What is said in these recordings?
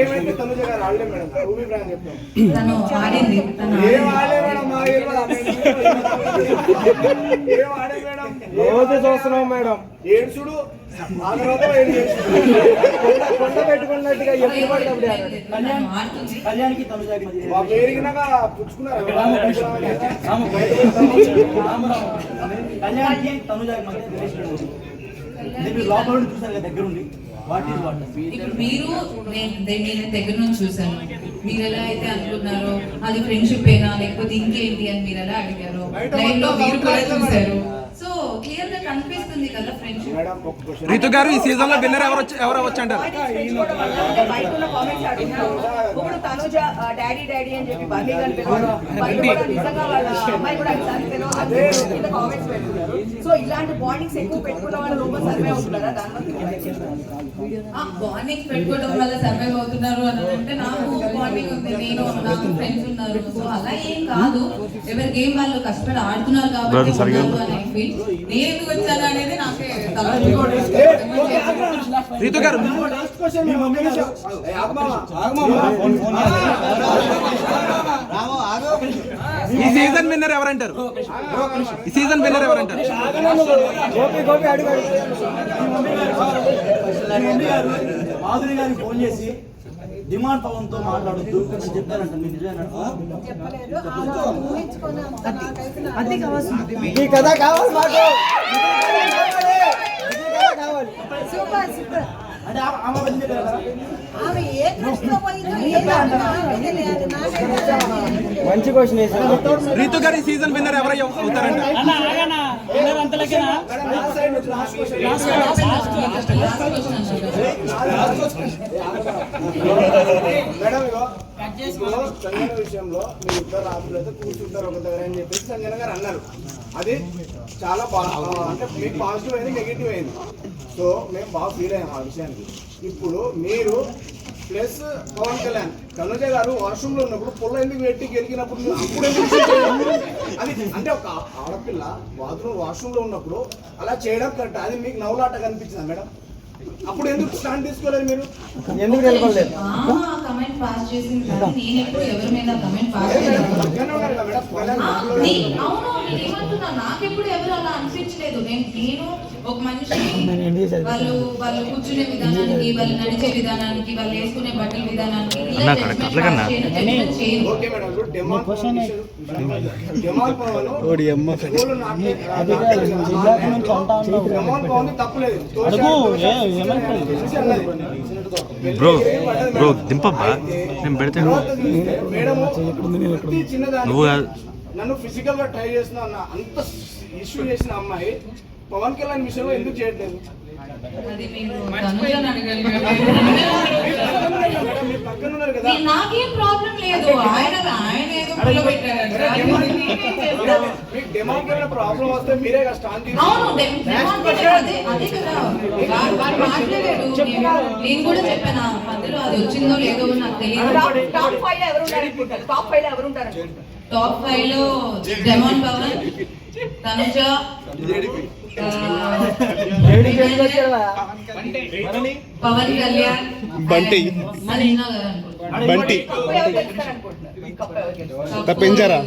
ఏమైతే తనుజ గారు ఆడలే madam, ruby brand చెప్తాం. తను ఆడింది, ఏం ఆడే మేడం, మా ఏం ఆడే మేడం, రోజు చూస్తున్నాం మేడం. ఏడ్చుడు ఆ తర్వాత ఏం చేసుడు కొండ పెట్టుకున్నట్టుగా ఎప్పుడు పడినప్పుడు కళ్యాణ్కి తనుజాకి మా పేరుగినాక పుచ్చుకున్నారు. కళ్యాణ్కి తనుజాకి మధ్య రిలేషన్ మీరు లోపల నుండి చూసారు కదా దగ్గరుండి. What is what? ఇప్పుడు మీరు నేను దగ్గర నుంచి చూసాను. మీరు ఎలా అయితే అనుకున్నారో అది ఫ్రెండ్షిప్ ఏనా లేకపోతే ఇంకేంటి అని మీరు ఎలా అడిగారో లైవ్ లో మీరు కూడా చూసారు. సో క్లియర్ గా కనిపిస్తుంది కదా ఫ్రెండ్షిప్. రీతు గారు ఈ సీజన్ లో విన్నర్ ఎవరు వచ్చి అంటారు? ఇప్పుడు తనుజ డాడీ డాడీ అని చెప్పి బన్నీ కనిపిస్తున్నారు. నిజంగా వాళ్ళ అమ్మాయి కూడా కామెంట్స్ పెడుతున్నారు. సో ఇలాంటి బాండింగ్స్ ఎక్కువ పెట్టుకున్న వాళ్ళ లోపల సర్వే అవుతున్నారా? బాండింగ్ పెట్టుకోవడం వల్ల సర్వైవ్ అవుతున్నారు అని అంటే నాకు బాండింగ్ ఉంది, నేను నాకు ఫ్రెండ్స్ ఉన్నారు. సో అలా ఏం కాదు, ఎవరి గేమ్ వాళ్ళు కష్టపడి ఆడుతున్నారు కాబట్టి నేను ఎందుకు వచ్చాను అనేది నాకే రీతు గారు ఈ సీజన్ విన్నర్ ఎవరంటారు? ఈ సీజన్ విన్నర్ ఎవరంటారు? మాధురి గారికి ఫోన్ చేసి డిమాండ్ పవన్ తో మాట్లాడొద్దు అని చెప్పారంట. మీరు నిజమేనా? కదా కావాలి మాకు. అంటే ఆమె మంచి క్వశ్చన్ వేసారు. రీతు గారు ఈ సీజన్ విన్నర్ ఎవరు అవుతారంట? మేడం సంజన విషయంలో మీరు ఇద్దరు రాత్రులు అయితే కూర్చుంటారు ఒక దగ్గర అని చెప్పేసి సంజన గారు అన్నారు. అది చాలా అంటే మీకు పాజిటివ్ అయింది, నెగిటివ్ అయింది. సో మేము బాగా ఫీల్ అయ్యాం ఆ విషయానికి. ఇప్పుడు మీరు ప్లస్ పవన్ కళ్యాణ్, తనుజ గారు వాష్రూమ్ లో ఉన్నప్పుడు పొల్ల ఎందుకు పెట్టి గెలికినప్పుడు అప్పుడు అది అంటే ఒక ఆడపిల్ల వాష్రూమ్ లో ఉన్నప్పుడు అలా చేయడం కరెక్ట్. అది మీకు నవ్వులాట కనిపించిందా మేడం? అప్పుడు ఎందుకు స్టాండ్ తీసుకోలేదు? మీరు ఎందుకు నిలబడలేదు? కమెంట్ పాస్ చేసింది కానీ నేను ఎప్పుడు ఎవరి మీద కమెంట్ పాస్ చేయలేదు. నాకెప్పుడు ఎవరు అలా అనిపించలేదు. నేను ఒక మనిషి వాళ్ళు కూర్చునే విధానానికి, వాళ్ళు నడిచే విధానానికి, వాళ్ళు వేసుకునే బట్టల విధానానికి బ్రో దింపబ్బా, నేను పెడతాను. నువ్వు నన్ను ఫిజికల్ గా ట్రై చేసిన అంత ఇష్యూ చేసిన అమ్మాయి పవన్ కళ్యాణ్ విషయంలో ఎందుకు చేయట్లేదు? నాకేం ప్రాబ్లం లేదు. ప్రాబ్లం వస్తే మీరే స్టాండ్ నేను కూడా చెప్పాను మధ్యలో అది వచ్చిందో లేదో నాకు తెలియదు. టాప్ 5 లో ఎవరుంటారు? టాప్ 5 లో డెమాన్ పవన్, తనుజ, పవన్ కళ్యాణ్, బంటి పెంచారా?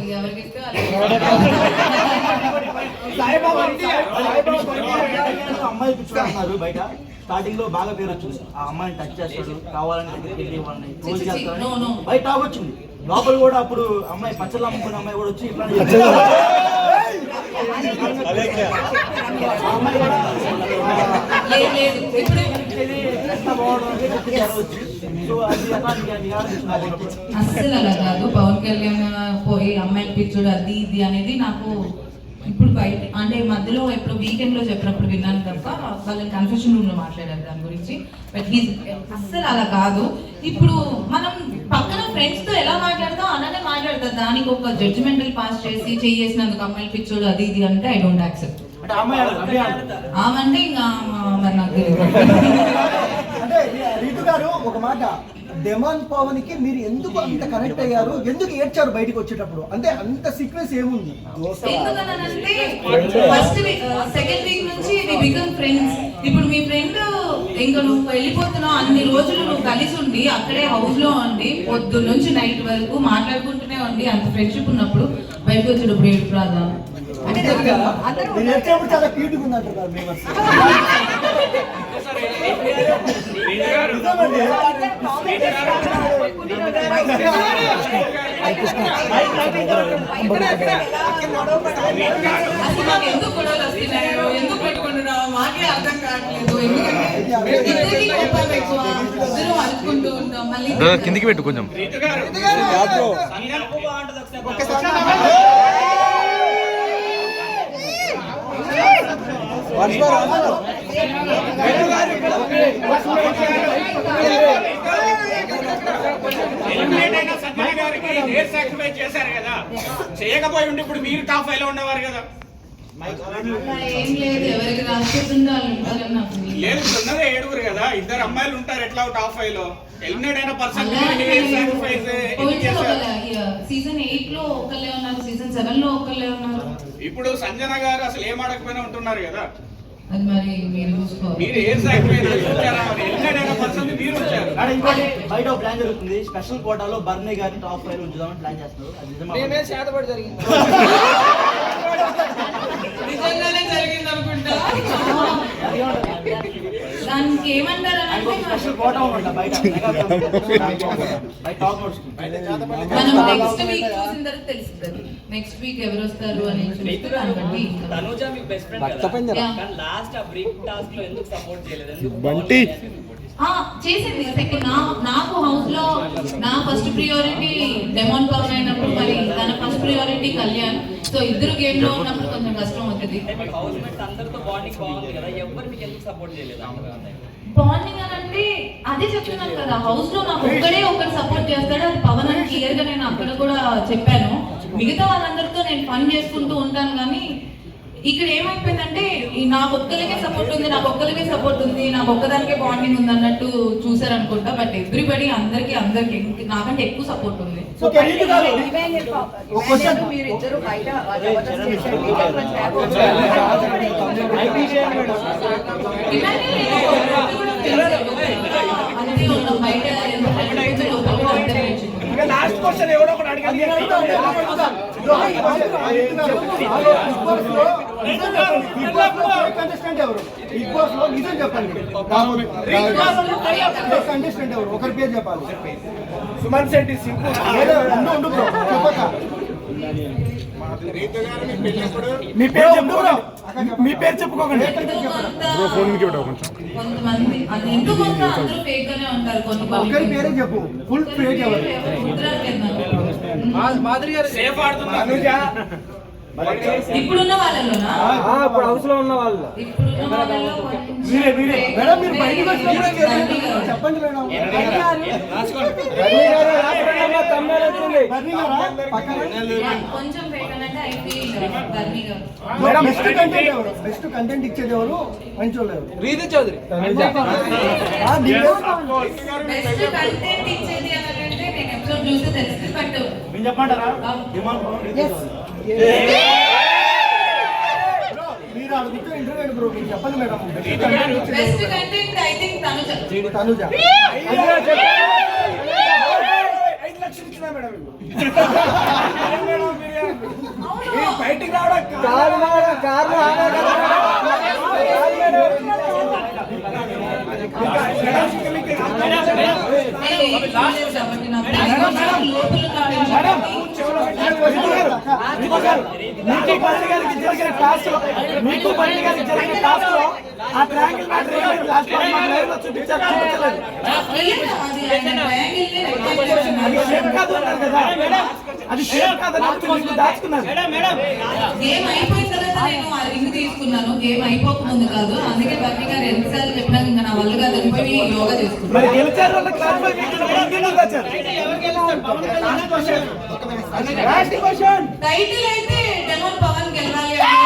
అమ్మాయి పిచ్చుకున్నారు బయట. స్టార్టింగ్ లో బాగా పేరు వచ్చింది, ఆ అమ్మాయిని టచ్ చేస్తాడు, కావాలని దగ్గరికి వెళ్ళి వాళ్ళని క్లోజ్ చేస్తాడు. బయట టాక్ వచ్చింది. లోపల కూడా అప్పుడు అమ్మాయి పచ్చళ్ళు అమ్ముకున్న అమ్మాయి కూడా వచ్చి ఇట్లా అస్సలు అలా కాదు. పవన్ కళ్యాణ్ పోయి అమ్మాయిలు పిచ్చుడు అది ఇది అనేది నాకు ఇప్పుడు బయట అంటే మధ్యలో ఎప్పుడు వీకెండ్ లో చెప్పినప్పుడు విన్నాను తప్ప వాళ్ళని కన్ఫెషన్ రూమ్ లో మాట్లాడారు దాని గురించి. బట్ అస్సలు అలా కాదు. ఇప్పుడు మనం పక్కన ఫ్రెండ్స్ తో ఎలా మాట్లాడతాం అలానే మాట్లాడతాం. దానికి ఒక జడ్జిమెంటల్ పాస్ చేసి చేసినందుకు అమ్మాయిలు పిచ్చోడు అది ఇది అంటే ఐ డోంట్ యాక్సెప్ట్. ఆమంటే ఇంకా మరి నాకు అంటే రీతు గారు ఒక మాట డెమాన్ పవన్ కి మీరు ఎందుకు అంత కనెక్ట్ అయ్యారు, ఎందుకు ఏడ్చారు బయటికి వచ్చేటప్పుడు, అంటే అంత సీక్వెన్స్ ఏముంది? ఎందుకనంటే ఫస్ట్ సెకండ్ వీక్ నుంచి వి బికమ్ ఫ్రెండ్స్. ఇప్పుడు మీ ఫ్రెండ్ ఇంకా నువ్వు వెళ్ళిపోతున్నావు, అన్ని రోజులు నువ్వు కలిసి ఉండి అక్కడే హౌస్ లో ఉండి పొద్దున్న నుంచి నైట్ వరకు మాట్లాడుకుంటూనే ఉండి అంత ఫ్రెండ్షిప్ ఉన్నప్పుడు బయటకు వచ్చేటప్పుడు ఏడుపు రాదా? అంటే అందరూ మీరు ఏడ్చేప్పుడు చాలా క్యూట్ గా ఉందంటారు మెంబర్స్. అసలు మాకు ఎందుకు గొడవలు వస్తున్నాయో, ఎందుకు పెట్టుకుంటున్నావో మాకే అర్థం కావట్లేదు. ఎందుకంటే ఇద్దరికి కోపాలు ఎక్కువ, ఇద్దరు అనుకుంటూ ఉంటాం. మళ్ళీ కిందికి పెట్టు కొంచెం. సంజయ్ గారికి హెయిర్ సాక్రిఫైస్ చేశారు కదా, చేయకపోయి ఉండి ఇప్పుడు మీరు టాప్ 5 లో ఉండేవారు కదా. ఏం లేదు, ఎవరికి రాసుకుంటుందో వాళ్ళు ఉంటారని నాకు లేదు, ఉన్నదే 7 కదా, 2 అమ్మాయిలు ఉంటారు ఎట్లా టాప్ 5 లో. ఎలిమినేట్ అయిన పర్సన్ హెయిర్ సాక్రిఫైస్ సీజన్ 8 లో ఒకళ్ళే ఉన్నారు, సీజన్ 7 లో ఒకళ్ళే ఉన్నారు. ఇప్పుడు సంజన గారు అసలు ఏం అడగకపోయినా ఉంటున్నారు కదా. అది మరి మీరు చూసుకోవాలి. మీరు హెయిర్ సాక్రిఫైస్ వచ్చారా, ఎలిమినేట్ అయిన పర్సన్ మీరు వచ్చారు. మేడం ఇంకోటి బయట ఒక ప్లాన్ జరుగుతుంది, స్పెషల్ కోటాలో బర్నీ గారిని టాప్ 5 ఉంచుదామని ప్లాన్ చేస్తున్నారు. అది నిజమా? నిజంగానే జరిగింది అనుకుంటా. దానికి ఏమంటారు ఆయనకు ఒక స్పెషల్ కోటా ఉందంట బయట టాప్ నోట్స్ కి. మనం నెక్స్ట్ వీక్ చూసిన తర్వాత తెలుస్తుంది. నెక్స్ట్ వీక్ ఎవరు వస్తారు అని చూస్తే దాన్ని బట్టి ఇంకా. తనుజ మీ బెస్ట్ ఫ్రెండ్ కదా, కానీ లాస్ట్ ఆ బ్రేక్ టాస్క్ లో ఎందుకు సపోర్ట్ చేయలేదు? ఎందుకు బంటి చేసింది. సెకండ్ నాకు హౌస్ లో నా ఫస్ట్ ప్రియారిటీ డెమాన్ పవన్ అయినప్పుడు మరి తన ఫస్ట్ ప్రియారిటీ కళ్యాణ్. సో ఇద్దరు గేమ్ లో ఉన్నప్పుడు కొంచెం కష్టం అవుతుంది. మీకు హౌస్ మేట్స్ అందరితో బాండింగ్ బాగుంది కదా, ఎవరు మీకు ఎందుకు సపోర్ట్ చేయలేదు? బాండింగ్ అని అంటే అదే చెప్తున్నాను కదా, హౌస్ లో నాకు ఒక్కడే ఒకటి సపోర్ట్ చేస్తాడు, అది పవన్ అని క్లియర్ గా నేను అక్కడ కూడా చెప్పాను. మిగతా వాళ్ళందరితో నేను పని చేసుకుంటూ ఉంటాను. కానీ ఇక్కడ ఏమైపోయిందంటే నాకు ఒక్కరికే సపోర్ట్ ఉంది, నాకు ఒక్కరికే సపోర్ట్ ఉంది, నాకు ఒక్కదానికే బాండింగ్ ఉంది అన్నట్టు చూసారనుకుంటా. బట్ ఎవ్రీబడి అందరికి నాకంటే ఎక్కువ సపోర్ట్ ఉంది. సో కెరీర్ కాదు మీరు ఇద్దరు బయట జబర్దస్త్ చేశారు. అంతే ఉన్నాం బయట. లాస్ట్ క్వశ్చన్ ఎవడో ఒకటి అడిగాలి. కంటెస్టెంట్ ఎవరు బిగ్ బాస్ లో? నిజం చెప్పండి. కంటెస్టెంట్ ఎవరు? ఒకరి పేరు చెప్పాలి. సుమన్ శెట్టి సింపుల్. ఉండు బ్రో, చెప్పక. మీ పేరు చెప్పుకోకండి. కొంతమంది అది ఎందుకు కొంత అందరూ ఫేక్ గానే ఉంటారు. ఒకరి పేరే చెప్పు, ఫుల్ ఫేక్ ఎవరు? సేఫ్ ఆడుతున్నా ఇప్పుడున్న వాళ్ళలోనా? ఇప్పుడు హౌస్ లో ఉన్న వాళ్ళు ఇప్పుడున్న వాళ్ళలో మేడం మీరు బయటకు వచ్చినప్పుడు చెప్పండి మేడం. కొంచెం ఫేక్ అంటే ఐ ఫీల్ ధర్ని గారు. మేడం బెస్ట్ కంటెంట్ ఎవరు? బెస్ట్ కంటెంట్ ఇచ్చేది ఎవరు? మంచి వాళ్ళు ఎవరు? రీతి చౌదరి. బెస్ట్ కంటెంట్ ఇచ్చేది అంటే నేను ఎపిసోడ్ చూస్తే తెలుస్తుంది. బట్ మీరు చెప్పంటారా డిమాండ్ పవన్? మీరు అడుగుతూ ఇంటర్వ్యూ బ్రో, మీరు చెప్పండి madam. Best content I think Tanuja. 5 లక్షలు ఇచ్చినా మేడం బయటికి రావడం మీకు బండి గారికి జరిగిన టాస్క్ లో ఆ ట్రయాంగిల్ మ్యాటర్ చూపించారు. అది షేప్ కాదని దాచుకున్నారు. గేమ్ అయిపోయిన తర్వాత నేను ఆ రింగ్ తీసుకున్నాను. గేమ్ అయిపోకముందు కాదు. అందుకే బర్నీ గారు ఎన్నిసార్లు చెప్పినా ఇంకా నా వల్ల కాదు వెళ్ళిపోయి యోగా చేసుకున్నాను. టైటిల్ అయితే డెమోన్ పవన్ గెలవాలి అని